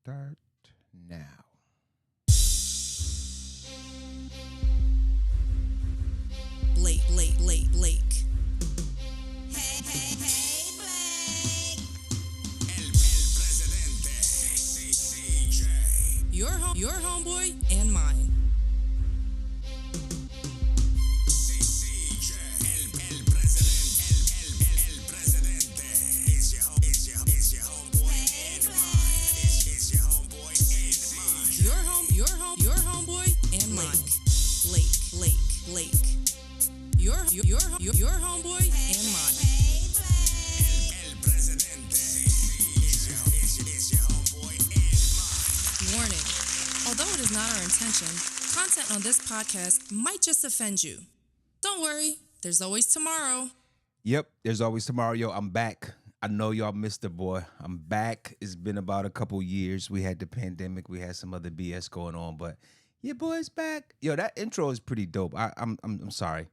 Start now. Blake. El presidente. CJ. Your homeboy and mine. CJ. El presidente. El presidente. Is your homeboy and mine. Is your homeboy and mine. Your homeboy and mine. Blake. Your homeboy and mine. El presidente. Is your homeboy and mine. Warning. Although it is not our intention, content on this podcast might just offend you. Don't worry, there's always tomorrow. Yep, there's always tomorrow. Yo, I'm back. I know y'all missed the boy. I'm back. It's been about a couple years. We had the pandemic. We had some other BS going on, but your boy's back. Yo, that intro is pretty dope. I'm sorry.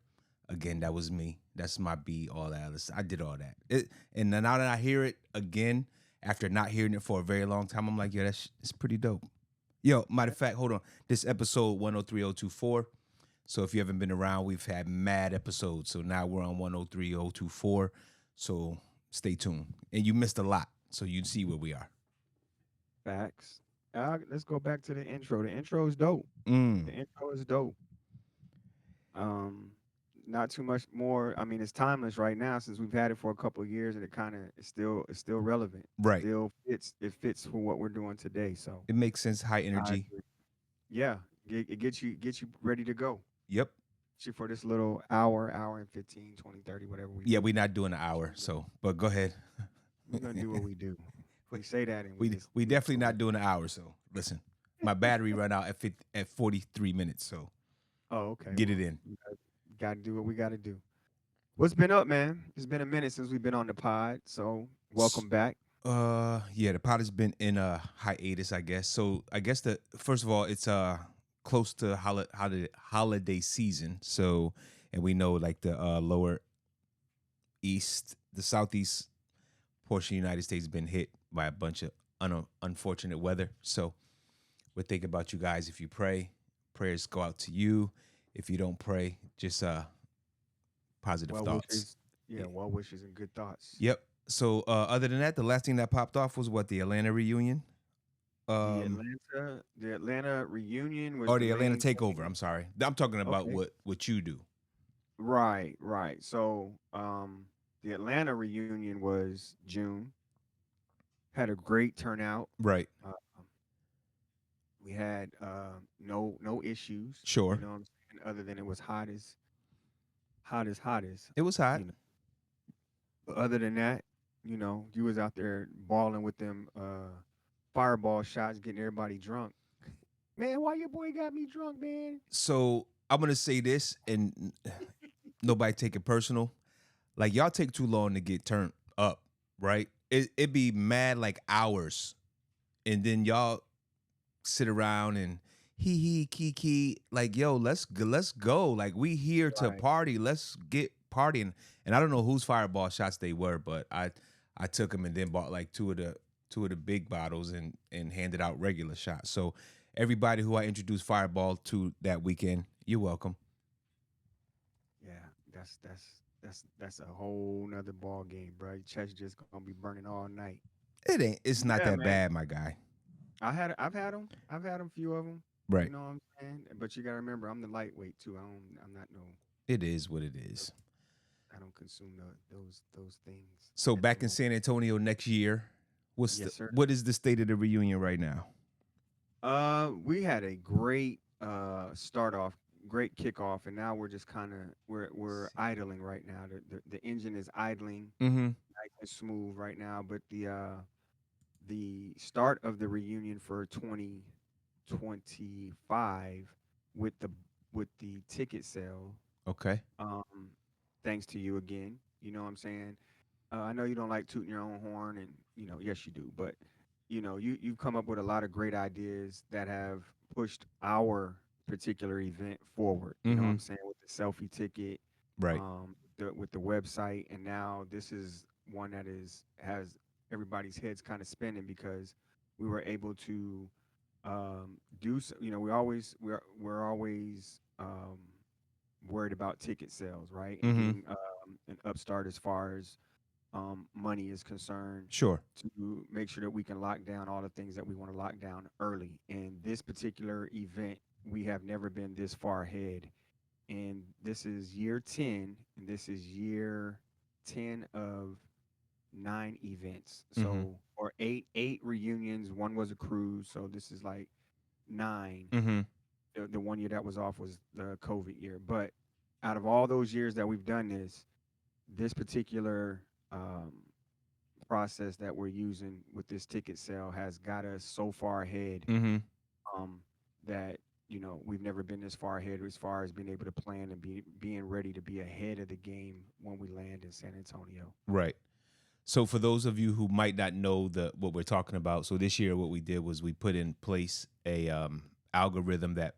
Again, that was me. That's my beat. All that. I did all that. And now that I hear it again, after not hearing it for a very long time, I'm like, yo, it's pretty dope. Yo, matter of fact, hold on. This episode 103024. So if you haven't been around, we've had mad episodes. So now we're on 103024. So stay tuned. And you missed a lot. So you'd see where we are. Facts. Let's go back to the intro. The intro is dope. Mm. The intro is dope. Not too much more. I mean, it's timeless right now since we've had it for a couple of years, and it kind of it's still relevant. Right. Still fits. It fits for what we're doing today. So It makes sense. High I energy. agree. Yeah, it gets you ready to go. Yep. For this little hour and 15, 20, 30, whatever we Yeah, do. we're not doing an hour. So, but go ahead. We're gonna do what we do. We say that, and We definitely not doing an hour. So listen, my battery run out at 43 minutes. So Oh, okay. get it in. Got to do what we got to do. What's been up, man? It's been a minute since we've been on the pod, so welcome back. Yeah, the pod has been in a hiatus, I guess. So I guess the first of all, it's close to holiday season. So, and we know like the lower east, the southeast portion of the United States has been hit by a bunch of unfortunate weather. So we're thinking about you guys. If you pray, prayers go out to you. If you don't pray, just positive Well thoughts. wishes, yeah, well wishes and good thoughts. Yep. So other than that, the last thing that popped off was what, the Atlanta reunion, The Atlanta reunion was or the the Atlanta main thing. takeover. I'm sorry, I'm talking about Okay. what you do. Right. So, the Atlanta reunion was June. Had a great turnout. Right. Uh, we had no issues. Sure. You know what I'm saying? Other than it was hottest. It was hot. You know. But other than that, you was out there balling with them fireball shots, getting everybody drunk. Man, why your boy got me drunk, man? So I'm gonna say this, and nobody take it personal. Like, y'all take too long to get turned up, right? It be mad like hours, and then y'all sit around and hee kiki, like, yo, let's go. Like, we here to Right. party. Let's get partying. And I don't know whose fireball shots they were, but I took them and then bought like two of the big bottles and handed out regular shots. So everybody who I introduced fireball to that weekend, you're welcome. Yeah, that's a whole nother ball game, bro. Your chest just gonna be burning all night. It's not Yeah, that man. bad, my guy. I've had them. I've had them, few of them. Right. You know what I'm saying? But you gotta remember, I'm the lightweight too. I'm not no. It is what it is. I don't consume those things. So at the back in moment. San Antonio next year, Yes, sir. what is the state of the reunion right now? We had a great start off, great kickoff, and now we're just kind of we're idling right now. The engine is idling, Mm-hmm. nice and smooth right now. But the start of the reunion for 2025 with the ticket sale, Okay. um, thanks to you again. You know what I'm saying? I know you don't like tooting your own horn, and yes, you do. But you've come up with a lot of great ideas that have pushed our particular event forward. You know what Mm-hmm. I'm saying, with the selfie ticket, Right. with the website, and now this is one that has everybody's heads kind of spinning because we were able to do so. You know, we're always worried about ticket sales, right, and Mm-hmm. getting an upstart as far as money is concerned, Sure. to make sure that we can lock down all the things that we want to lock down early. And this particular event, we have never been this far ahead. And this is year 10, and this is year 10 of 9 events. Mm-hmm. So, or eight reunions. One was a cruise. So this is like nine. Mm-hmm. The one year that was off was the COVID year. But out of all those years that we've done this, this particular process that we're using with this ticket sale has got us so far ahead, Mm-hmm. um, that we've never been this far ahead as far as being able to plan and being ready to be ahead of the game when we land in San Antonio. Right. So for those of you who might not know what we're talking about, so this year what we did was we put in place a algorithm that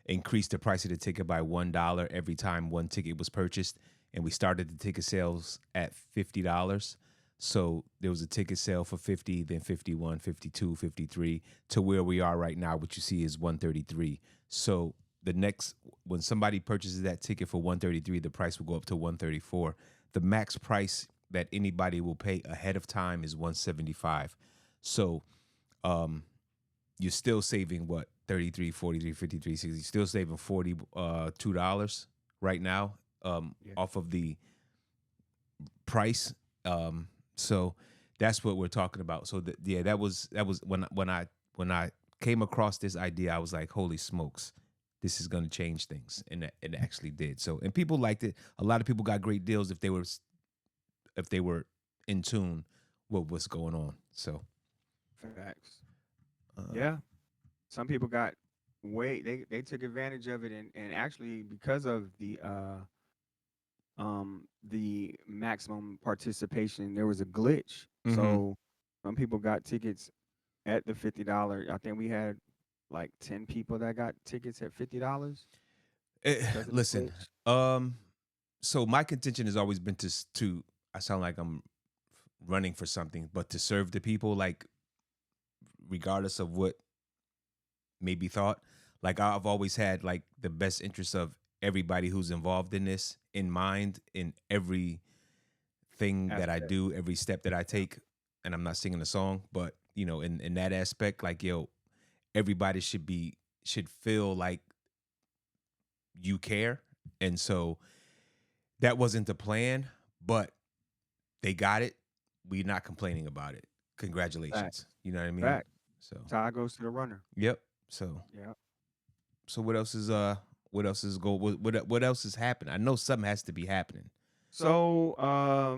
increased the price of the ticket by $1 every time one ticket was purchased, and we started the ticket sales at $50. So there was a ticket sale for 50, then 51, 52, 53, to where we are right now, which you see is 133. So the next, when somebody purchases that ticket for 133, the price will go up to 134. The max price that anybody will pay ahead of time is 175. So you're still saving what, 33, 43, 53, 60. You're still saving $42 right now, Yeah. off of the price. So that's what we're talking about. So yeah, that was when I came across this idea, I was like, holy smokes, this is going to change things, and it actually did. So, and people liked it. A lot of people got great deals if they were in tune with what's going on. So Facts. uh, Yeah. Some people got they took advantage of it, and actually because of the maximum participation, there was a glitch. mhm. So some people got tickets at the $50. I think we had like 10 people that got tickets at $50 because of the Listen, glitch. um, so my contention has always been to I sound like I'm running for something, but to serve the people, like regardless of what may be thought. Like I've always had like the best interest of everybody who's involved in this in mind in everything that I Aspect. do, every step that I Yeah. take. And I'm not singing a song, but in that aspect, like everybody should feel like you care. And so that wasn't the plan, but they got it. We're not complaining about it. Facts. Congratulations. You know what I mean? Facts. So Tie goes to the runner. yep. So Yeah. what else is happening? I know something has to be happening. So, a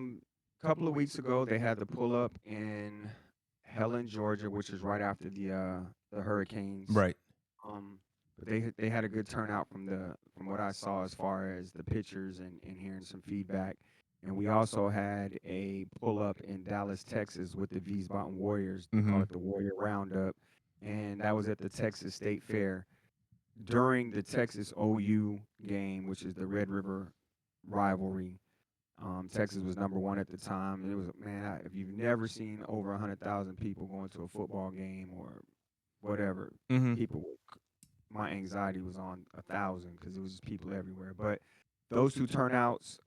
couple of weeks ago, they had the pull up in Helen, Georgia, which is right after the hurricanes. Right. Um, but they had a good turnout from what I saw as far as the pictures and hearing some feedback. And we also had a pull up in Dallas, Texas, with the Wiesbaden Warriors. They call Mm-hmm. it the Warrior Roundup, and that was at the Texas State Fair during the Texas OU game, which is the Red River rivalry. Texas was number one at the time. It was, man, if you've never seen over 100,000 people going to a football game or whatever, Mm-hmm. people my anxiety was on 1,000 because it was just people everywhere. But those two turnouts,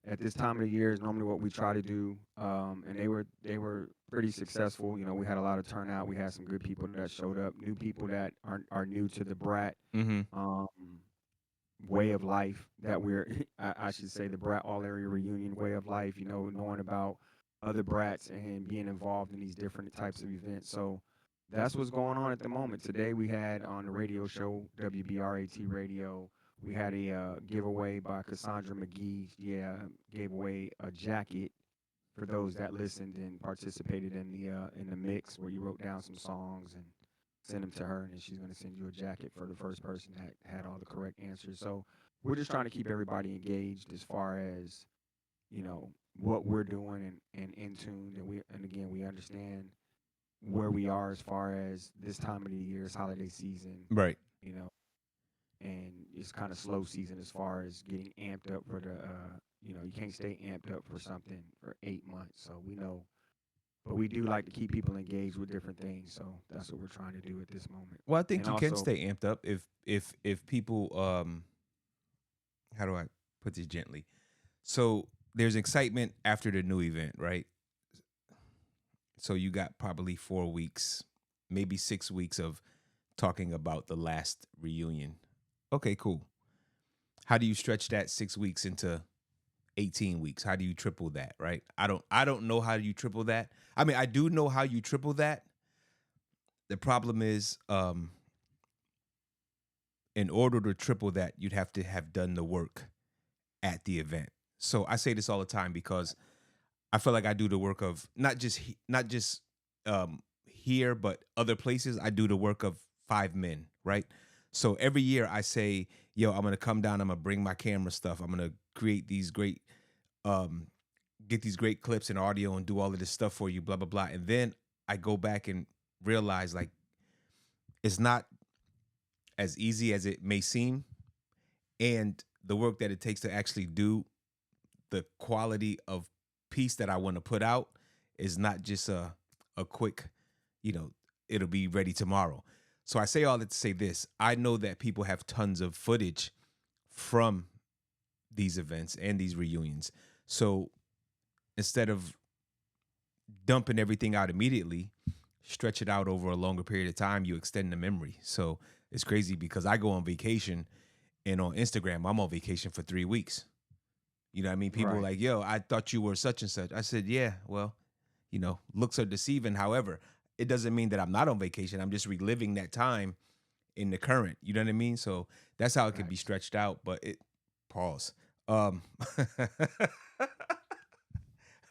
at this time of the year is normally what we try to do, and they were pretty successful. You know, we had a lot of turnout. We had some good people that showed up, new people that are new to the Brat Mm-hmm. um, way of life that we're I should say the Brat All Area Reunion way of life. You know, knowing about other Brats and being involved in these different types of events. So that's what's going on at the moment. Today we had on the radio show WBRAT Radio. We had a giveaway by Cassandra McGee. Yeah, gave away a jacket for those that listened and participated in the mix where you wrote down some songs and send them to her, and then she's going to send you a jacket for the first person that had all the correct answers. So we're just trying to keep everybody engaged as far as what we're doing and in tune, and again we understand where we are as far as this time of the year is holiday season, Right. you know, and it's kind of slow season as far as getting amped up for the you can't stay amped up for something for 8 months. So we know but we do like to keep people engaged with different things. So that's what we're trying to do at this moment. Well, I And think you can also, stay amped up if people how do I put this gently? So there's excitement after the new event, right? So you got probably 4 weeks, maybe 6 weeks of talking about the last reunion. Okay, cool. How do you stretch that 6 weeks into 18 weeks? How do you triple that, right? I don't know how you triple that. I mean, I do know how you triple that. The problem is, in order to triple that, you'd have to have done the work at the event. So I say this all the time because I feel like I do the work of not just here, but other places. I do the work of 5 men, right? So every year I say, "Yo, I'm gonna come down. I'm gonna bring my camera stuff. I'm gonna create these great, um, get these great clips and audio and do all of this stuff for you, blah blah blah." And then I go back and realize like it's not as easy as it may seem, and the work that it takes to actually do the quality of piece that I want to put out is not just a quick, it'll be ready tomorrow. So I say all that to say this. I know that people have tons of footage from these events and these reunions. So instead of dumping everything out immediately, stretch it out over a longer period of time, you extend the memory. So it's crazy because I go on vacation and on Instagram, I'm on vacation for 3 weeks. You know what I mean? People are right, like, yo, I thought you were such and such. I said, yeah, well, looks are deceiving. However, it doesn't mean that I'm not on vacation. I'm just reliving that time in the current. You know what I mean? So that's how it can be facts. stretched out. But pause. Um,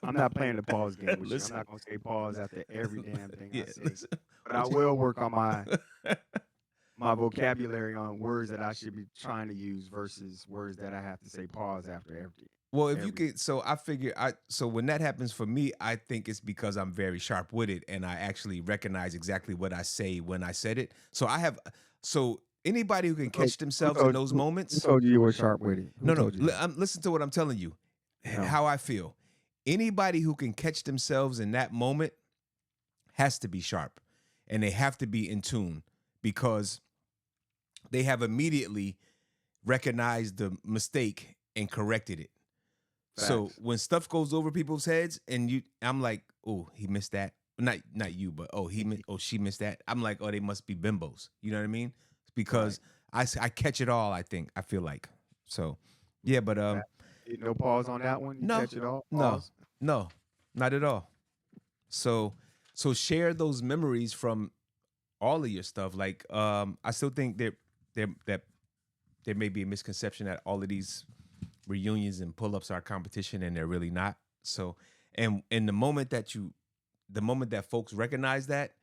I'm not playing the pause game with you. I'm listen, not gonna say pause after every damn thing I yeah, say, listen. but I What will work on my you- my vocabulary on words that I should be trying to use versus words that I have to say pause after Well, if you every. could, so I figure so when that happens for me, I think it's because I'm very sharp witted and I actually recognize exactly what I say when I said it. So anybody who can Who told catch themselves in those who moments, told you you were sharp with it? Who no, no, told you that? listen to what I'm telling you, No. how I feel. Anybody who can catch themselves in that moment has to be sharp and they have to be in tune because they have immediately recognized the mistake and corrected it. So Facts. when stuff goes over people's heads and I'm like, oh, he missed that. Not you, but she missed that. I'm like, oh, they must be bimbos. You know what I mean? It's Right. because I catch it all. I feel like so. Yeah, but Fact. No pause on that one. You no, catch it all. no, Pause. no, not at all. So share those memories from all of your stuff. Like I still think that there may be a misconception that all of these reunions and pull-ups are competition and they're really not. So and the moment that folks recognize that,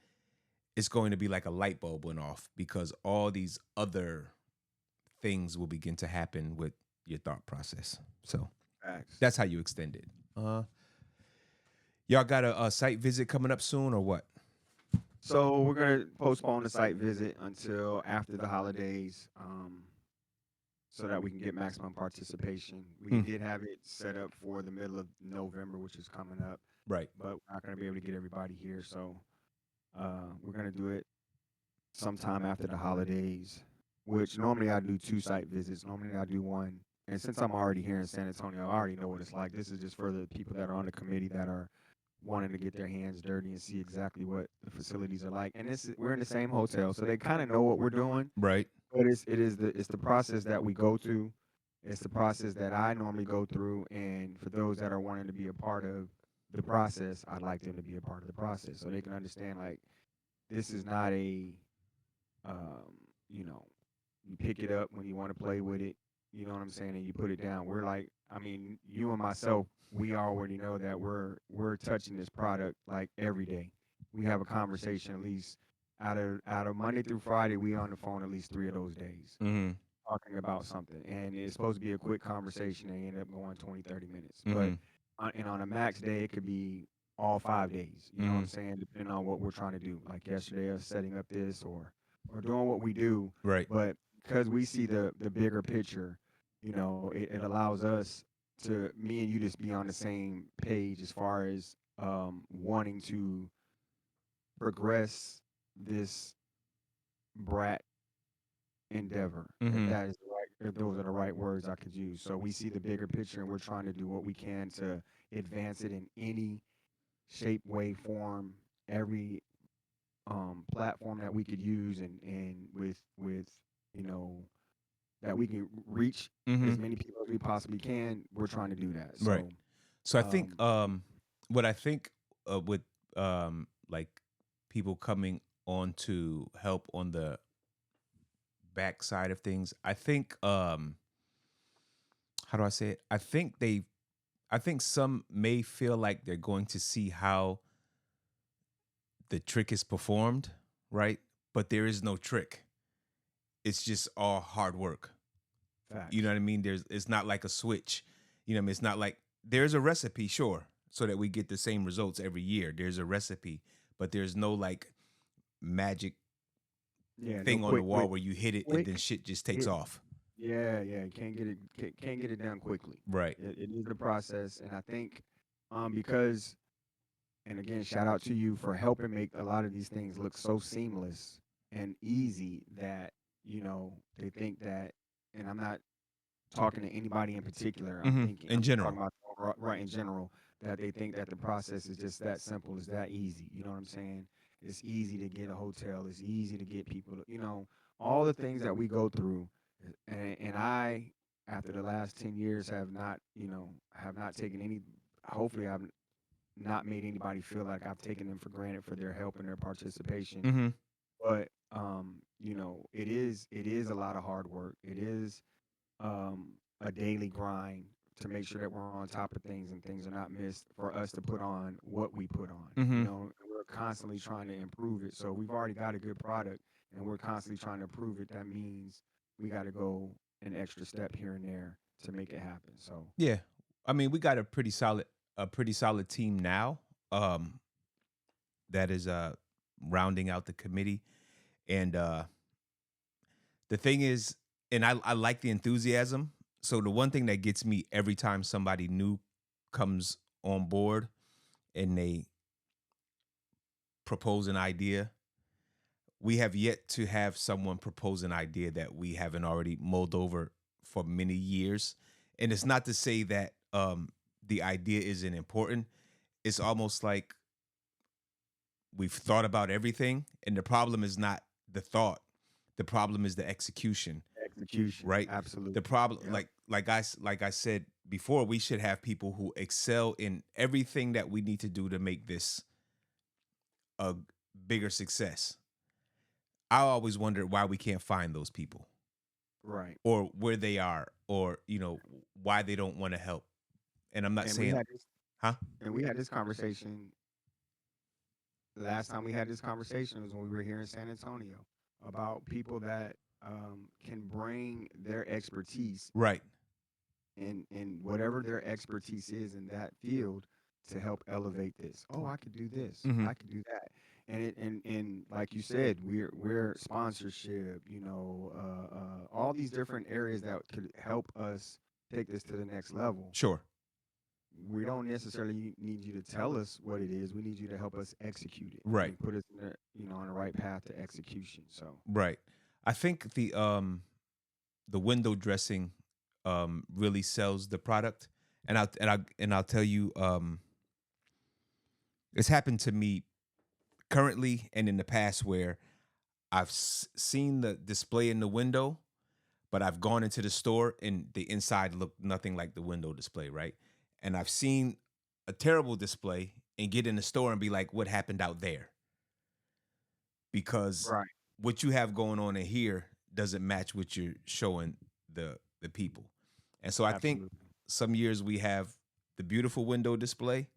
it's going to be like a light bulb went off because all these other things will begin to happen with your thought process. So Facts. that's how you extend it. Y'all got a site visit coming up soon or what? So we're gonna postpone the site visit until after the holidays, so that we can get maximum participation. We Hmm. did have it set up for the middle of November, which is coming up, Right. but we're not gonna be able to get everybody here. So we're gonna do it sometime after the holidays, which normally I do two site visits. Normally I do one. And since I'm already here in San Antonio, I already know what it's like. This is just for the people that are on the committee that are wanting to get their hands dirty and see exactly what the facilities are like. And we're in the same hotel, so they kind of know what we're doing. Right. But it's the process that we go through. It's the process that I normally go through. And for those that are wanting to be a part of the process, I'd like them to be a part of the process so they can understand like this is not a um, you know, you pick it up when you want to play with it. You know what I'm saying? And you put it down. We're like, I mean, you and myself, we already know that we're touching this product like every day. We have a conversation at least out of Monday through Friday. We on the phone at least 3 of those days Mm-hmm. talking about something, and it's supposed to be a quick conversation. They end up going 20, 30 minutes, but Mm-hmm. and on a max day, it could be all 5 days. You know what Mm-hmm. I'm saying? Depending on what we're trying to do. Like yesterday, us setting up this or doing what we do, Right. but because we see the bigger picture, it allows us to me and you just be on the same page as far as wanting to progress this brat endeavor, if Mm-hmm. that is the right, if those are the right words I could use. So we see the bigger picture, and we're trying to do what we can to advance it in any shape, way, form, every platform that we could use, and with you know that we can reach Mm-hmm. as many people as we possibly can. We're trying to do that. Right. So So I think um, what I think with like people coming on to help on the back side of things, I think how do I say it? I think some may feel like they're going to see how the trick is performed, right? But there is no trick. It's just all hard work. You know facts. what I mean? It's not like a switch. You know what I mean? It's not like there's a recipe, sure, so that we get the same results every year. There's a recipe, but there's no like magic Yeah, no thing on the quick, wall where you hit it and then quick shit just takes hit. off. Yeah, yeah, can't get it done quickly. Right. It is the process, and I think because, and again, shout out to you for helping make a lot of these things look so seamless and easy that they think that, and I'm not talking to anybody in particular. Mm-hmm. In I'm just talking general. about right in general, that they think that the process is just that simple, is that easy. You know what I'm saying? It's easy to get a hotel. It's easy to get people. All the things that we go through, and I, after the last 10 years, have not taken any. Hopefully, I've not made anybody feel like I've taken them for granted for their help and their participation. Mm-hmm. But it is a lot of hard work. It is a daily grind to make sure that we're on top of things and things are not missed, for us to put on what we put on. Mm-hmm. We're constantly trying to improve it. So we've already got a good product, and we're constantly trying to improve it. That means we got to go an extra step here and there to make it happen. So Yeah. I mean, we got a pretty solid team now. Um, that is rounding out the committee. And the thing is, and I like the enthusiasm. So the one thing that gets me every time somebody new comes on board and they propose an idea, we have yet to have someone propose an idea that we haven't already mulled over for many years. And it's not to say that the idea isn't important. It's almost like we've thought about everything, and the problem is not the thought. The problem is the execution, execution, right? The absolutely. problem, Yep. like I said before, we should have people who excel in everything that we need to do to make this a bigger success. I always wondered why we can't find those people, Right. or where they are, or why they don't want to help. And I'm not And we saying, had this huh? and we had this conversation last time we had this conversation was when we were here in San Antonio, about people that can bring their expertise Right. in whatever their expertise is in that field to help elevate this. Oh, I could do this. Mm-hmm. I could do that. And like you said, we're sponsorship. All these different areas that could help us take this to the next level. Sure. We don't necessarily need you to tell us what it is. We need you to help us execute it Right. and put us on the right path to execution. So Right. I think the window dressing really sells the product, and I'll tell you, it's happened to me currently and in the past where I've seen the display in the window, but I've gone into the store and the inside looked nothing like the window display, right? And I've seen a terrible display and get in the store and be like, what happened out there? Because right, what you have going on in here doesn't match what you're showing the people. And so I think absolutely, some years we have the beautiful window display,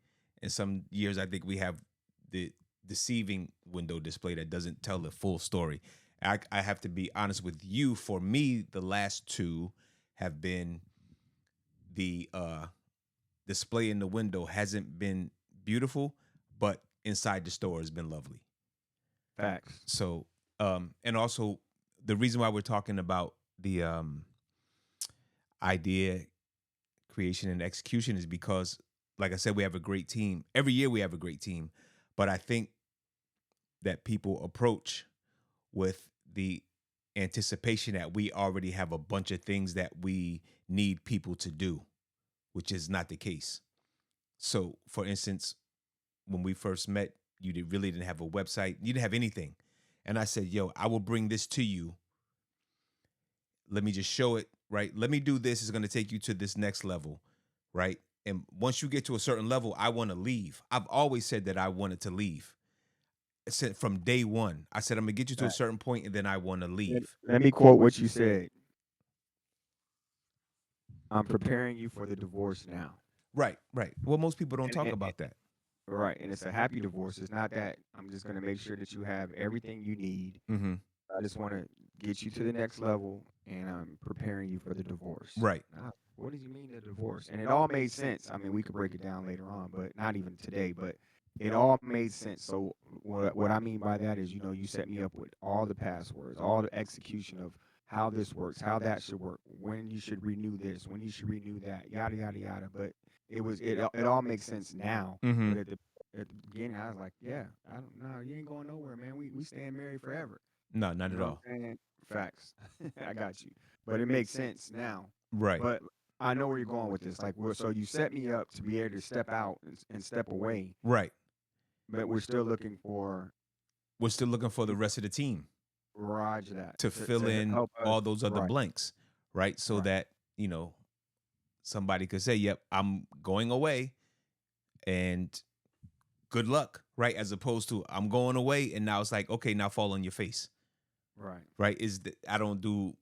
and some years I think we have the deceiving window display that doesn't tell the full story. I have to be honest with you. For me, the last two have been the display in the window hasn't been beautiful, but inside the store has been lovely. facts. So, and also the reason why we're talking about the idea creation and execution is because like I said, we have a great team. Every year we have a great team, but I think that people approach with the anticipation that we already have a bunch of things that we need people to do, which is not the case. So, for instance, when we first met, you really didn't have a website, you didn't have anything. And I said, yo, I will bring this to you. Let me just show it, right? Let me do this. It's going to take you to this next level, right? And once you get to a certain level, I want to leave. I've always said that I wanted to leave. I said from day one, I said, I'm going to get you to a Right. certain point and then I want to leave. Let me quote what you said. I'm preparing you for the divorce now. Right, right. Well, most people don't talk And about that. right, and it's a happy divorce. It's not that I'm just going to make sure that you have everything you need. Mm-hmm. I just want to get you to the next level, and I'm preparing you for the divorce. Right. What does you mean the divorce? And it all made sense. I mean, we could break it down later on, but not even today. But it all made sense. So what I mean by that is, you set me up with all the passwords, all the execution of how this works, how that should work, when you should renew this, when you should renew that, yada yada yada. But it all makes sense now. Mm-hmm. But at the beginning, I was like, yeah, I don't know, you ain't going nowhere, man. We staying married forever. No, not You at know all. what I'm saying? Facts. I got you. But it makes sense now. Right. But I know where you're going with this. Like, so you set me up to be able to step out and step away, Right. but we're still looking for We're still looking for the rest of the team Roger that to fill in help us. all those other Right. blanks, right? So Right. that, somebody could say, yep, I'm going away and good luck, right? As opposed to I'm going away and now it's like, okay, now fall on your face, Right. right? I don't do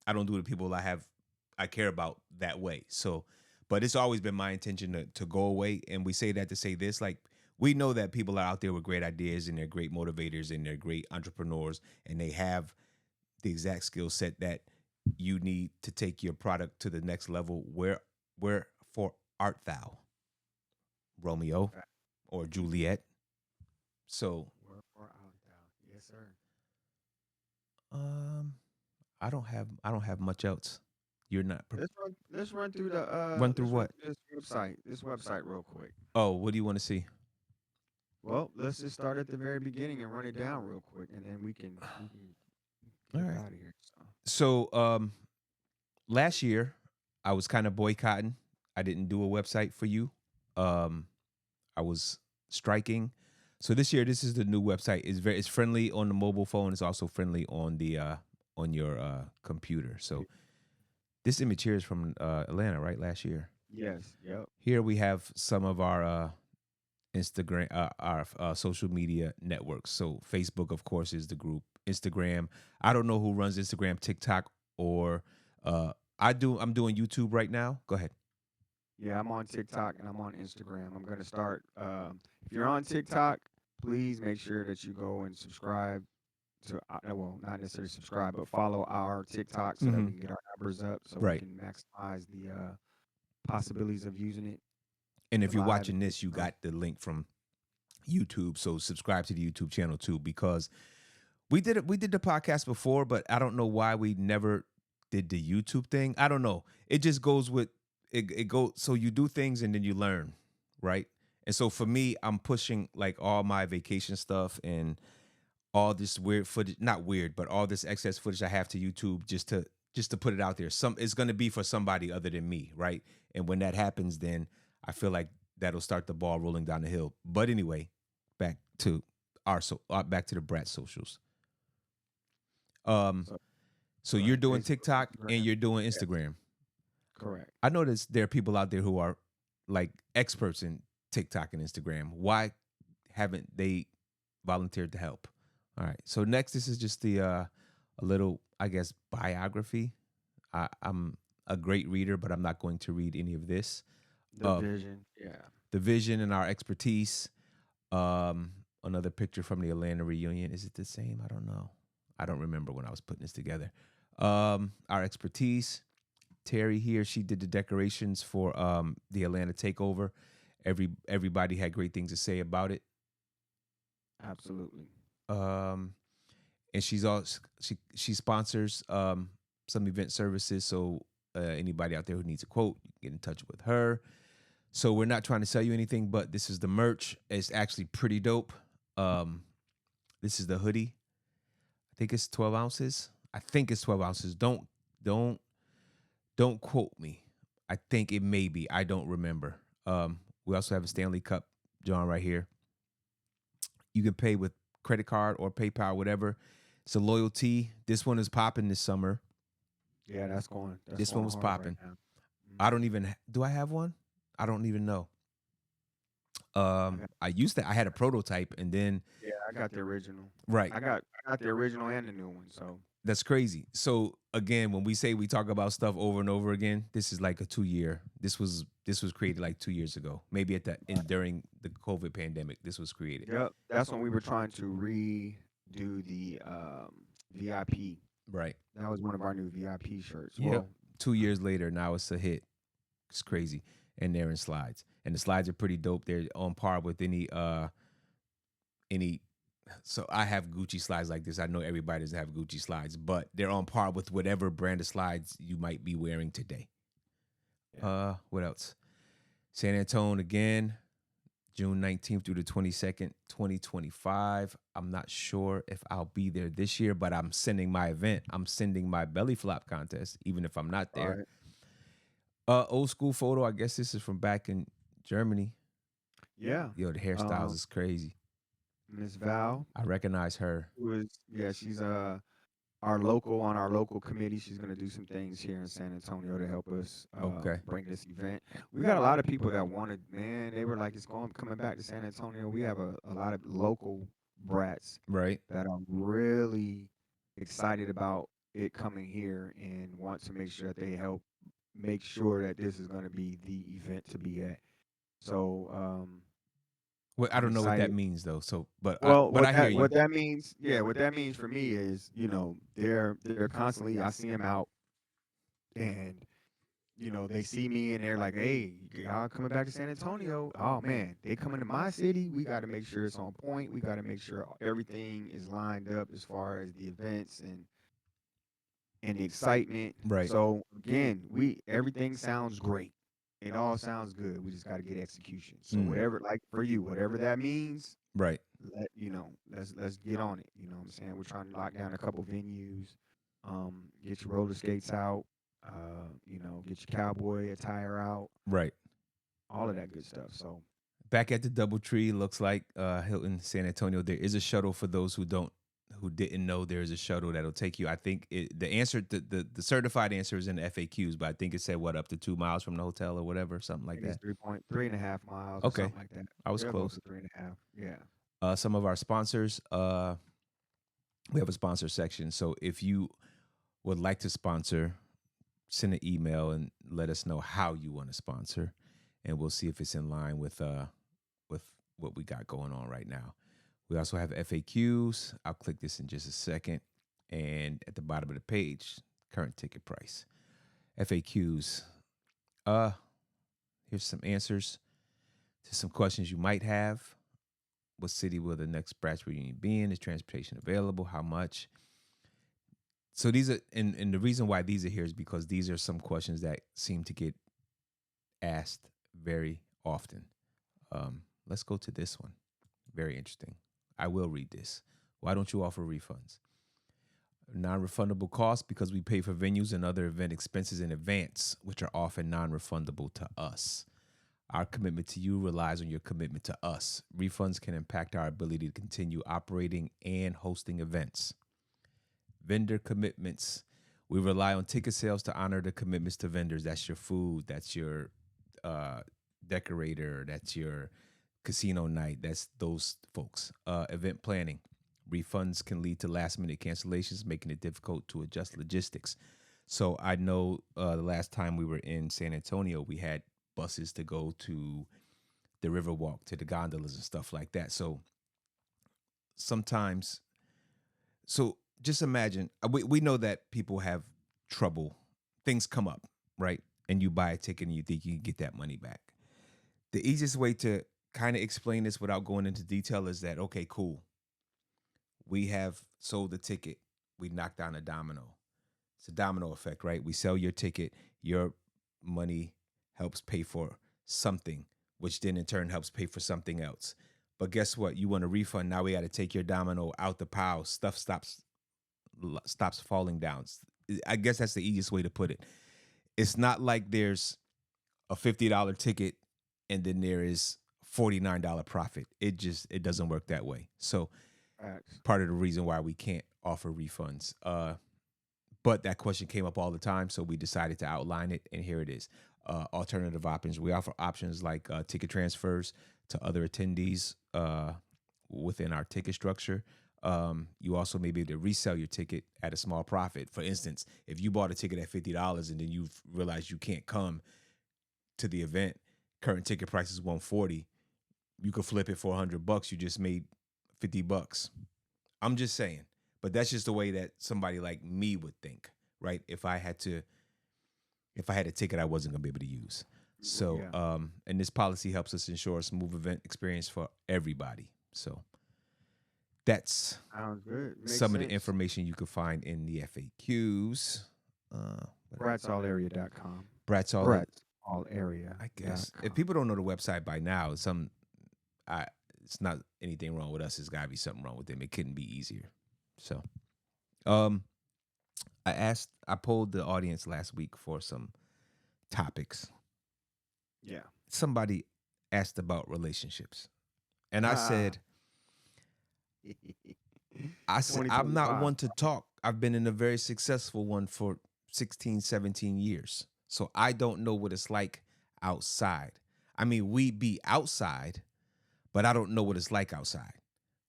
the people I care about that way. So, but it's always been my intention to go away. And we say that to say this, like, we know that people are out there with great ideas and they're great motivators and they're great entrepreneurs and they have the exact skill set that you need to take your product to the next level. Wherefore art thou, Romeo Fact. or Juliet? So, Where art thou? Yes, sir. I don't have much else. You're not. Let's run through the Run through let's what? run through this website real quick. Oh, what do you want to see? Well, let's just start at the very beginning and run it down real quick, and then we can All get right. out of here. So, last year I was kind of boycotting. I didn't do a website for you. I was striking. So this year, this is the new website. It's friendly on the mobile phone. It's also friendly on the on your computer. So this image here is from Atlanta, right? Last year. Yes. Yep. Here we have some of our Instagram, our social media networks. So Facebook, of course, is the group. Instagram. I don't know who runs Instagram, TikTok, or I'm doing YouTube right now. Go ahead. Yeah, I'm on TikTok and I'm on Instagram. I'm gonna start. If you're on TikTok, please make sure that you go and subscribe to. Well, not necessarily subscribe, but follow our TikTok so that we Mhm. can get our numbers up, so Right. we can maximize the possibilities of using it. And if you're Live. watching this, you got the link from YouTube. So subscribe to the YouTube channel too, because we did the podcast before, but I don't know why we never did the YouTube thing. I don't know. It just goes with it goes, so you do things and then you learn, right? And so for me, I'm pushing like all my vacation stuff and all this weird footage, not weird, but all this excess footage I have to YouTube just to put it out there. It's going to be for somebody other than me, right? And when that happens, then I feel like that'll start the ball rolling down the hill. But anyway, back to back to the Brat socials. So Go you're ahead. doing Facebook, TikTok and Instagram. you're doing Yes. Instagram. Correct. I notice there are people out there who are like experts in TikTok and Instagram. Why haven't they volunteered to help? All right. So next, this is just a little, I guess, biography. I'm a great reader, but I'm not going to read any of this. The vision. Yeah. The vision and our expertise. Another picture from the Atlanta reunion. Is it the same? I don't know. I don't remember when I was putting this together. Our expertise. Terry here, she did the decorations for the Atlanta takeover. Everybody had great things to say about it. Absolutely. And she's also she sponsors some event services. So anybody out there who needs a quote, you can get in touch with her. So we're not trying to sell you anything, but this is the merch. It's actually pretty dope. Um, this is the hoodie. I think it's 12 ounces. I think it's 12 ounces. Don't don't quote me. I think it may be. I don't remember. We also have a Stanley Cup, John, right here. You can pay with credit card or PayPal, whatever. It's a loyalty. This one is popping this summer. Yeah, that's going. That's This going one was hard right popping. now. I don't even do I have one? I don't even know. Okay. I had a prototype and then Yeah, I got the original. right. I got the original and the new one. So That's crazy. So again, when we say we talk about stuff over and over again, this is like a 2 year. This was created like 2 years ago. Maybe during the COVID pandemic, this was created. yep, that's when we were trying to redo the VIP. Right. That was one of our new VIP shirts. Yep. Well, 2 years later, now it's a hit. It's crazy. And they're in slides. And the slides are pretty dope. They're on par with any so I have Gucci slides like this. I know everybody doesn't have Gucci slides, but they're on par with whatever brand of slides you might be wearing today. What else? San Antonio again, June 19th through the 22nd, 2025. I'm not sure if I'll be there this year, but I'm sending my event. I'm sending my belly flop contest, even if I'm not all there. right. Old school photo. I guess this is from back in Germany. Yeah. Yo, the hairstyles is crazy. Miss Val, I recognize her. she's our local committee. She's gonna do some things here in San Antonio to help us Okay. bring this event. We got a lot of people that wanted, man. They were like, it's coming back to San Antonio. We have a lot of local brats Right. that are really excited about it coming here and want to make sure that they help make sure that this is going to be the event to be at. So Well, I I'm don't know what that excited. means though. So, Well, but I hear you. what that means, yeah, what that means for me is, they're constantly. I see them out, and they see me and they're like, "Hey, y'all coming back to San Antonio? Oh man, they coming to my city. We got to make sure it's on point. We got to make sure everything is lined up as far as the events and the excitement. Right. So again, we everything sounds great. It all sounds good. We just got to get execution. So Mm. whatever, like for you, whatever that means, Right. let's get on it. You know what I'm saying? We're trying to lock down a couple venues. Get your roller skates out. Get your cowboy attire out. Right. All of that good stuff. So Back at the DoubleTree, looks like Hilton, San Antonio. There is a shuttle for those who didn't know there is a shuttle that'll take you. I think the certified answer is in the FAQs, but I think it said up to 2 miles from the hotel or whatever, something I like think that. it's 3.5 miles Okay. or something like that. I was Yeah, close. 3.5. Yeah. Some of our sponsors, we have a sponsor section. So if you would like to sponsor, send an email and let us know how you want to sponsor, and we'll see if it's in line with what we got going on right now. We also have FAQs. I'll click this in just a second, and at the bottom of the page, current ticket price. FAQs. Here's some answers to some questions you might have. What city will the next Brats reunion be in? Is transportation available? How much? So these are, and the reason why these are here is because these are some questions that seem to get asked very often. Let's go to this one. Very interesting. I will read this. Why don't you offer refunds? Non-refundable costs because we pay for venues and other event expenses in advance, which are often non-refundable to us. Our commitment to you relies on your commitment to us. Refunds can impact our ability to continue operating and hosting events. Vendor commitments. We rely on ticket sales to honor the commitments to vendors. That's your food. That's your decorator. That's your casino night. That's those folks. Event planning. Refunds can lead to last-minute cancellations, making it difficult to adjust logistics. So I know the last time we were in San Antonio, we had buses to go to the Riverwalk, to the gondolas and stuff like that. So sometimes, just imagine, we know that people have trouble. Things come up, right? And you buy a ticket and you think you can get that money back. The easiest way to kind of explain this without going into detail is that, okay, cool. We have sold the ticket. We knocked down a domino. It's a domino effect, right? We sell your ticket. Your money helps pay for something, which then in turn helps pay for something else. But guess what? You want a refund. Now we got to take your domino out the pile. Stuff stops falling down. I guess that's the easiest way to put it. It's not like there's a $50 ticket and then there is $49 profit. It doesn't work that way. So Facts. part of the reason why we can't offer refunds. But that question came up all the time, so we decided to outline it, and here it is. Alternative options. We offer options like ticket transfers to other attendees within our ticket structure. You also may be able to resell your ticket at a small profit. For instance, if you bought a ticket at $50 and then you realize you can't come to the event, current ticket price is $140. You could flip it for $100. You just made $50. I'm just saying. But that's just the way that somebody like me would think, right? If I had a ticket I wasn't gonna be able to use. So, Yeah. And this policy helps us ensure a smooth event experience for everybody. So that's Sounds good. Makes some of the sense. information you can find in the FAQs. BratsAllArea.com. Brats all. BratsAllArea. I guess if people don't know the website by now, it's not anything wrong with us. It's got to be something wrong with them. It couldn't be easier. So, I polled the audience last week for some topics. Yeah. Somebody asked about relationships, and Ah. I said, I'm not 2025. one to talk. I've been in a very successful one for 16, 17 years. So I don't know what it's like outside. I mean, we be outside, but I don't know what it's like outside.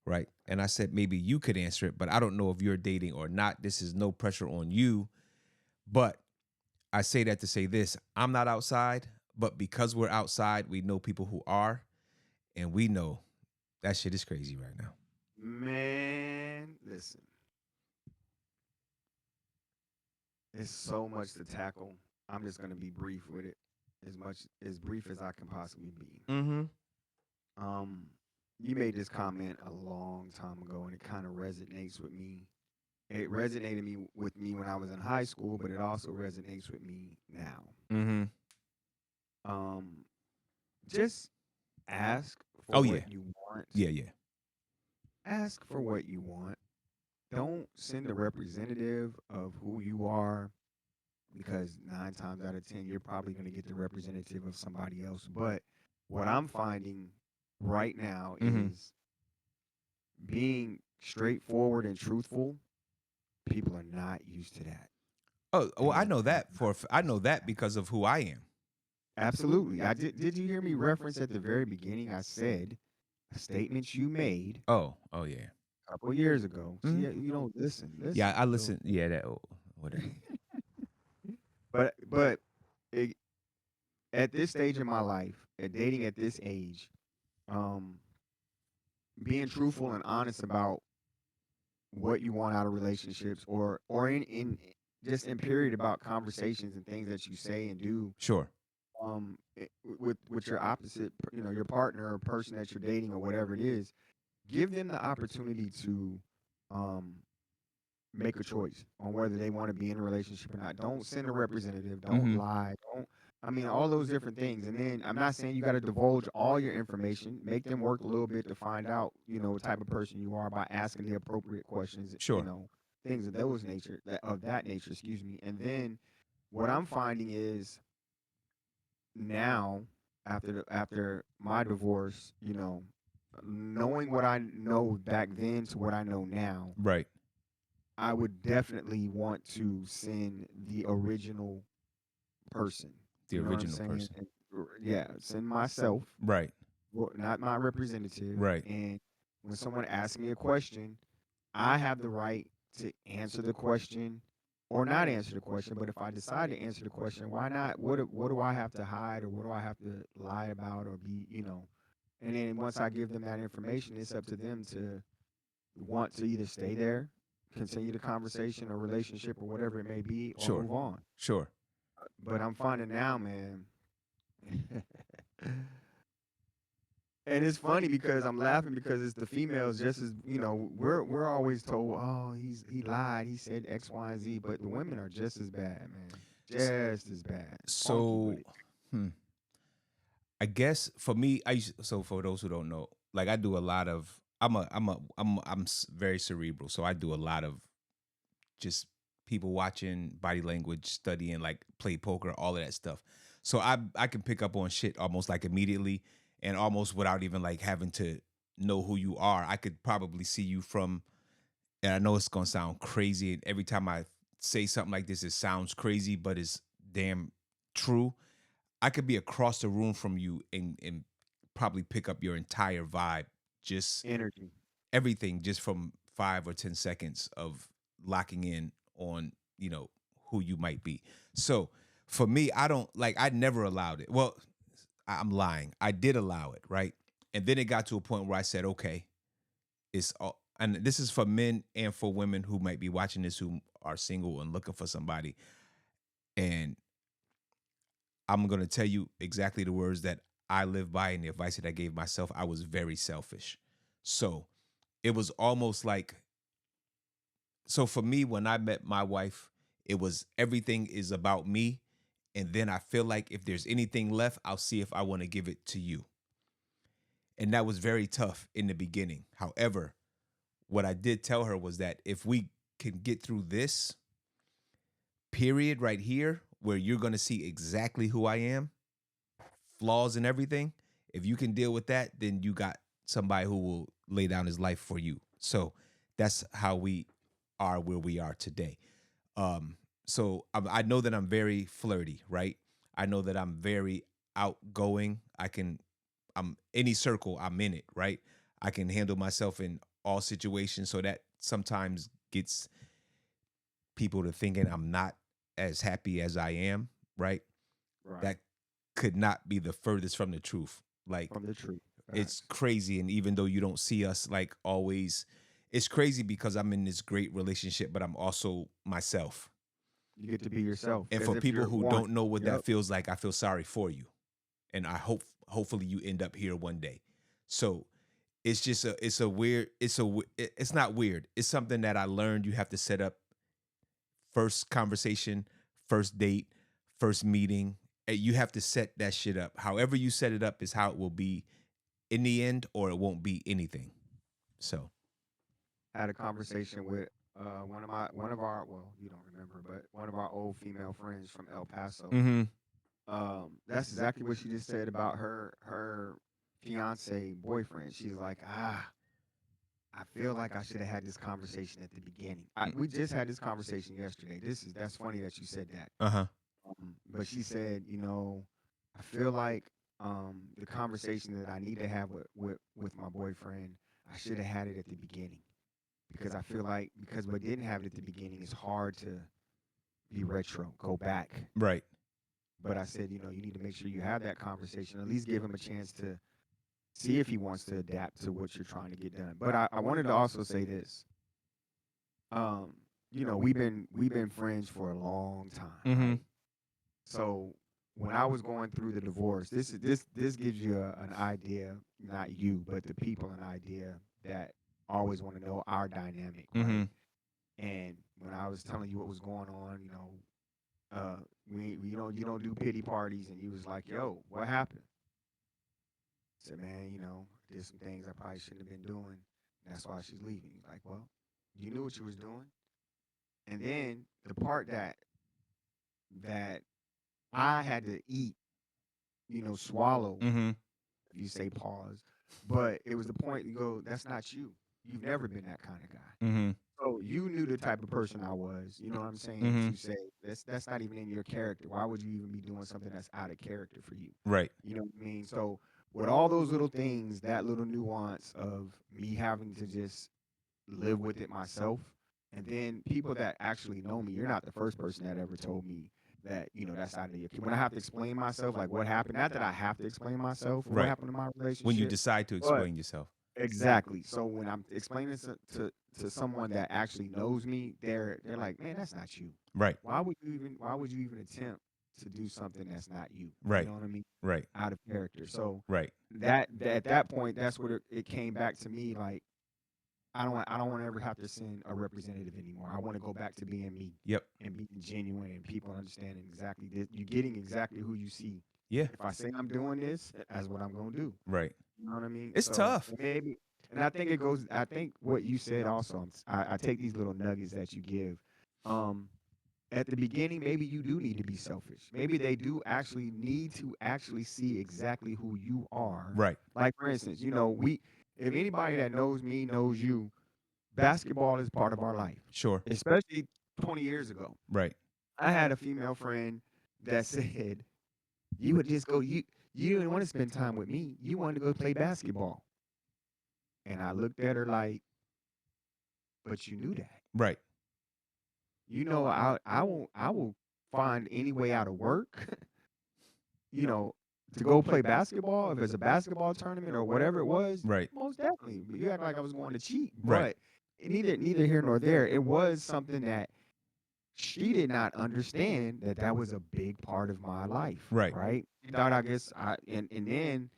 Right. And I said, maybe you could answer it, but I don't know if you're dating or not. This is no pressure on you. But I say that to say this. I'm not outside, but because we're outside, we know people who are, and we know that shit is crazy right now. Man, listen. It's so much to tackle. I'm just gonna be brief with it, as brief as I can possibly be. Mm-hmm. You made this comment a long time ago, and it kind of resonates with me. It resonated with me when I was in high school, but it also resonates with me now. Mm-hmm. Just ask for Oh, what yeah. you want. Yeah. Ask for what you want. Don't send a representative of who you are, because 9 times out of 10, you're probably going to get the representative of somebody else. But what I'm finding right now Mhm. is being straightforward and truthful. People are not used to that. Oh, well, I And know that I know that that. because of who I am. Absolutely. I did. Did you hear me reference at the very beginning? I said statements you made Oh yeah. a couple years ago. See, Mhm. you don't listen. Yeah, I So, listen. Yeah, whatever. but it, at this stage in my life, at dating at this age, um, being truthful and honest about what you want out of relationships, or in just in period about conversations and things that you say and do, Sure. with your opposite, your partner or person that you're dating or whatever it is, give them the opportunity to um make a choice on whether they want to be in a relationship or not. Don't send a representative. Don't Mhm. lie. Don't. I mean, all those different things. And then I'm not saying you got to divulge all your information. Make them work a little bit to find out, what type of person you are by asking the appropriate questions. Sure. Things of those nature, of that nature. Excuse me. And then what I'm finding is now, after my divorce, knowing what I know back then to what I know now, Right. I would definitely want to send the original person. The You know what I'm original saying? person. Yeah, send myself, Right. not my representative. Right. And when someone asks me a question, I have the right to answer the question or not answer the question. But if I decide to answer the question, why not? What do I have to hide, or what do I have to lie about, or be? And then once I give them that information, it's up to them to want to either stay there, continue the conversation or relationship or whatever it may be, or Sure. move on. Sure. But I'm finding now, man. And it's funny because I'm laughing because it's the females just as we're always told, oh, he lied, he said X, Y, and Z, but the women are just as bad, man. Just as bad. Funky So, with it. I guess for me, so for those who don't know, like I do a lot of very cerebral, so I do a lot of just people watching, body language, studying, like play poker, all of that stuff. So I can pick up on shit almost like immediately, and almost without even like having to know who you are. I could probably see you from, and I know it's gonna sound crazy, and every time I say something like this, it sounds crazy, but it's damn true. I could be across the room from you and probably pick up your entire vibe, just Energy. everything, just from 5 or 10 seconds of locking in on, who you might be. So for me, I never allowed it. Well, I'm lying. I did allow it, right? And then it got to a point where I said, okay, it's all, and this is for men and for women who might be watching this who are single and looking for somebody. And I'm going to tell you exactly the words that I live by and the advice that I gave myself. I was very selfish. So it was almost like, so for me, when I met my wife, it was everything is about me. And then I feel like if there's anything left, I'll see if I want to give it to you. And that was very tough in the beginning. However, what I did tell her was that if we can get through this period right here, where you're going to see exactly who I am, flaws and everything, if you can deal with that, then you got somebody who will lay down his life for you. So that's how we are where we are today. So I know that I'm very flirty, right? I know that I'm very outgoing. I'm any circle, I'm in it, right? I can handle myself in all situations. So that sometimes gets people to thinking I'm not as happy as I am, right? Right. That could not be the furthest from the truth. Like, From the truth. it's Facts. crazy. And even though you don't see us like always, it's crazy because I'm in this great relationship, but I'm also myself. You get to be yourself. And As for if people you're who one. don't know what Yep. that feels like, I feel sorry for you. And I hopefully you end up here one day. So it's just it's not weird. It's something that I learned you have to set up first conversation, first date, first meeting. You have to set that shit up. However you set it up is how it will be in the end, or it won't be anything. So, Had a conversation with one of our, well, you don't remember, but one of our old female friends from El Paso. mm-hmm. That's exactly what she just said about her fiance boyfriend. She's like, I feel like I should have had this conversation at the beginning. We just had this conversation yesterday. That's funny that you said that. Uh-huh. But she said, I feel like the conversation that I need to have with my boyfriend, I should have had it at the beginning. Because I feel like because we didn't have it at the beginning, it's hard to be retro, go back. Right. But I said, you need to make sure you have that conversation, at least give him a chance to see if he wants to adapt to what you're trying to get done. But I wanted to also say this. We've been friends for a long time, Mm-hmm. right? So when I was going through the divorce, this gives you an idea, not you, but the people an idea that always want to know our dynamic, Mm-hmm. right? And when I was telling you what was going on, you don't do pity parties, and he was like, "Yo, what happened?" I said, "Man, did some things I probably shouldn't have been doing. That's why she's leaving." He's like, "Well, you knew what you was doing." And then the part that I had to eat, swallow, Mm-hmm. if you say pause, but it was the point you go, "That's not you. You've never been that kind of guy." Mm-hmm. So you knew the type of person I was, you know what I'm saying? Mm-hmm. To say that's not even in your character. Why would you even be doing something that's out of character for you? Right. You know what I mean? So with all those little things, that little nuance of me having to just live with it myself, and then people that actually know me, you're not the first person that ever told me that, that's out of your. When I have to explain myself, like what happened, not that I have to explain myself or Right. what happened in my relationship. When you decide to but explain yourself. exactly. So when I'm explaining to someone that actually knows me, they're like, "Man, that's not you. Right. Why would you even attempt to do something that's not you?" You Right. know what I mean? Right. Out of character. So Right. that at that point, that's what it came back to me. Like I don't want to ever have to send a representative anymore. I want to go back to being me Yep. and being genuine and people understanding exactly this. You're getting exactly who you see Yeah. If I say I'm doing this, that's what I'm gonna do. Right. You know what I mean? It's So tough. maybe, and I think it goes. I think what you said also. I take these little nuggets that you give. Um, at the beginning, maybe you do need to be selfish. Maybe they do actually need to actually see exactly who you are. Right. Like for instance, if anybody that knows me knows you, basketball is part of our life, Sure. especially 20 years ago. Right. I had a female friend that said, "You would just go. You didn't want to spend time with me. You wanted to go play basketball." And I looked at her like, "But you knew that. Right. I will find any way out of work, you know, to go play basketball if it's a basketball tournament or whatever it was. Right. Most definitely. You act like I was going to cheat, Right. but neither here nor there. It was something that she did not understand that was a big part of my life, Right. right? She thought I guess and then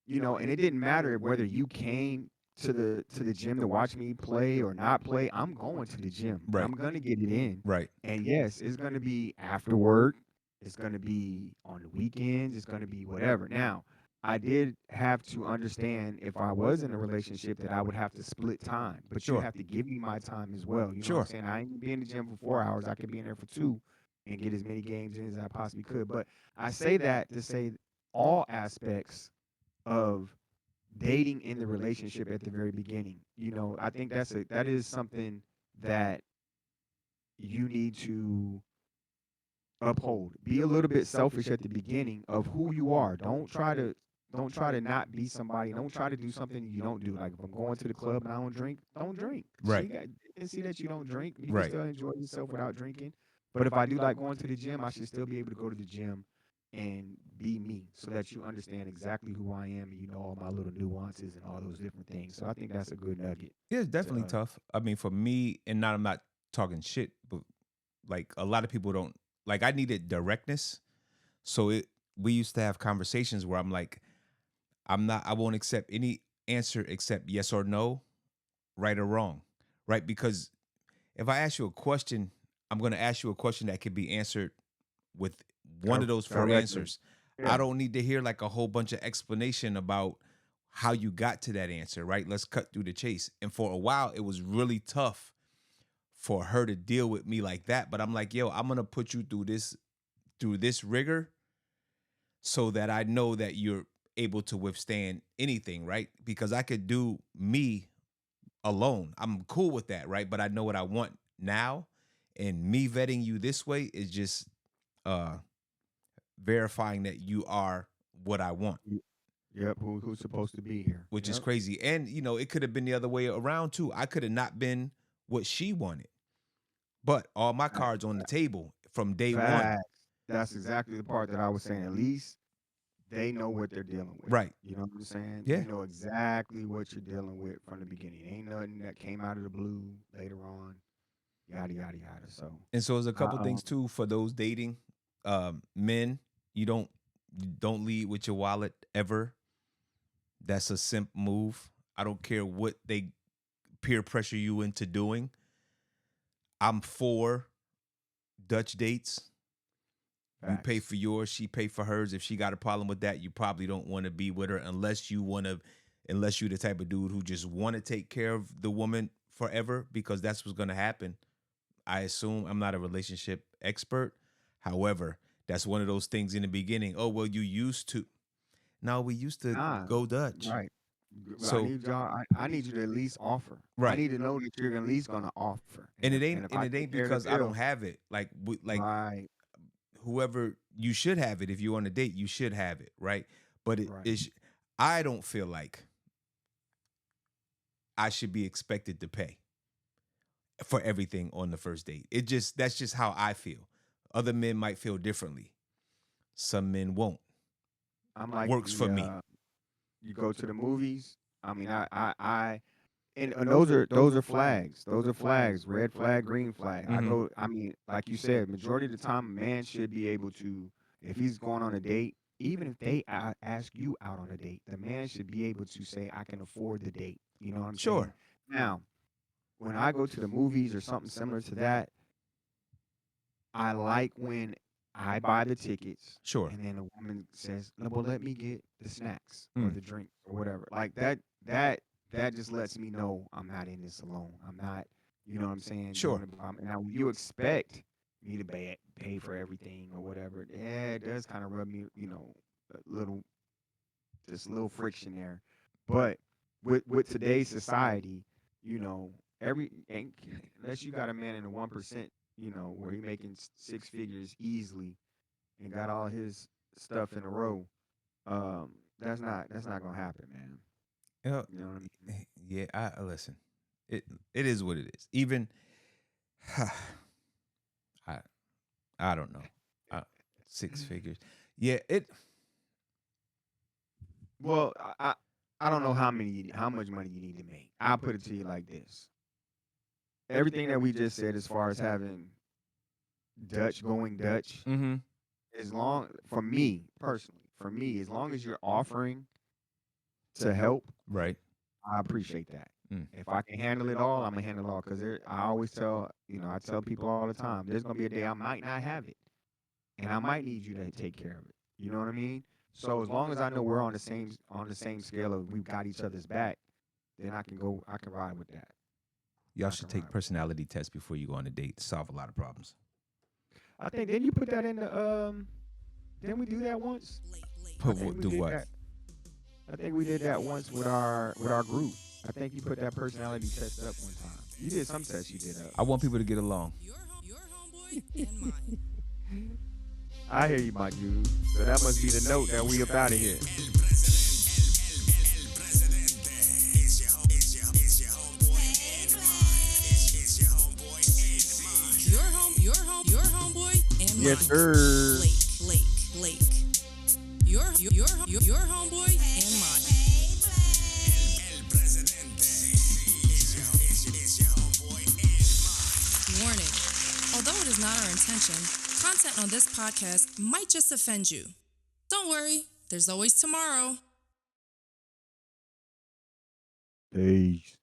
and it didn't matter whether you came to the gym to watch me play or not play. I'm going to the gym. Right. I'm gonna get it in. Right. And yes, it's gonna be after work. It's gonna be on the weekends. It's gonna be whatever. Now, I did have to understand if I was in a relationship that I would have to split time, but you Sure. have to give me my time as well. You know what I'm Sure. saying? I ain't gonna be in the gym for 4 hours. I could be in there for two and get as many games in as I possibly could. But I say that to say all aspects of dating in the relationship at the very beginning. I think that is something that you need to uphold. Be a little bit selfish at the beginning of who you are. Don't try to not be somebody. Don't try to do something you don't do. Like if I'm going to the club and I don't drink, don't drink. Right. And see that you don't drink. You can Right. still enjoy yourself without drinking. But if I do like going to the gym, I should still be able to go to the gym and be me so that you understand exactly who I am and you know all my little nuances and all those different things. So I think that's a good nugget. Yeah, it's To, definitely tough. I mean, for me, and not I'm not talking shit, but like a lot of people don't like. I needed directness, so we used to have conversations where I'm like, I won't accept any answer except yes or no, right or wrong, right? Because if I ask you a question, I'm going to ask you a question that could be answered with one of those four directly. answers. I Yeah. don't need to hear like a whole bunch of explanation about how you got to that answer, right? Let's cut through the chase. And for a while, it was really tough for her to deal with me like that. But I'm like, yo, I'm gonna put you through this rigor so that I know that you're able to withstand anything, right? Because I could do me alone. I'm cool with that, right? But I know what I want now. And me vetting you this way is just uh verifying that you are what I want, Yep. Who's supposed to be here? which is Yep. crazy. And it could have been the other way around too. I could have not been what she wanted. But all my cards on the table from day one. Facts. That's exactly the part that I was saying. At least they know what they're dealing with. Right. You know what I'm saying? Yeah. You know exactly what you're dealing with from the beginning. Ain't nothing that came out of the blue later on. Yada yada yada. So And so there's a couple um things too for those dating men. You don't lead with your wallet ever. That's a simp move. I don't care what they peer pressure you into doing. I'm for Dutch dates. You pay facts. for yours, she pay for hers. If she got a problem with that, you probably don't want to be with her unless you're the type of dude who just want to take care of the woman forever, because that's what's going to happen. I assume. I'm not a relationship expert. However, that's one of those things in the beginning. Oh, well, you used to. No, we used to Nah, go Dutch. right. But I So, need y'all. I need you to at least offer. I right. need to know that you're at least gonna offer. And it And ain't if and I it take ain't care of the because I don't bill, have it. Like right, whoever, you should have it. If you're on a date, you should have it, right? But it right. is, I don't feel like I should be expected to pay for everything on the first date. That's just how I feel. Other men might feel differently. Some men won't. I'm like Works for the me. you go to the movies. I mean, I and those are flags. Those are flags. Red flag, green flag. I Mhm. go. I mean, like you said, majority of the time, a man should be able to, if he's going on a date, even if they ask you out on a date, the man should be able to say, "I can afford the date." You know what I'm saying? Sure. Now, when I go to the movies or something similar to that, I like when I buy the tickets, Sure. and then the woman says, "No, well, let me get the snacks or Mm. the drink or whatever." Like that just lets me know I'm not in this alone. I'm not, you know what I'm saying? Sure. Now, when you expect me to pay for everything or whatever, yeah, it does kind of rub me, a little, just a little friction there. But with today's society, you know, unless you got a man in the 1%, where he making six figures easily and got all his stuff in a row, that's not gonna happen, man. You know, You know what I mean? yeah, I listen. It is what it is. Even I I don't know. Six figures. Yeah, Well, I don't know how much money you need to make. I'll put it to you like this: everything that we just said, as far as having going Dutch, mm-hmm. as long for me personally, as long as you're offering to help, Right. I appreciate that. Mm. If I can handle it all, I'm gonna handle it all. Because I always tell, I tell people all the time, there's gonna be a day I might not have it, and I might need you to take care of it. You know what I mean? So as long as I know we're on the same scale of we've got each other's back, then I can ride with that. Y'all I should can take ride. personality tests before you go on a date to solve a lot of problems. I think then you put that in the didn't we do that once? I think we Do did what? that. I think we did that once with our group. I think you put that personality test up one time. You did some test you did up. I want people to get along. Your homeboy and mine. I hear you, my dude. So that must be the note that we up out of here. El presidente is your homeboy and mine. Is your homeboy and mine. Your homeboy and Yes, mine. sir. Lake. Your homeboy and mine. El presidente is your homeboy and mine. Warning. Although it is not our intention, content on this podcast might just offend you. Don't worry, there's always tomorrow. Peace.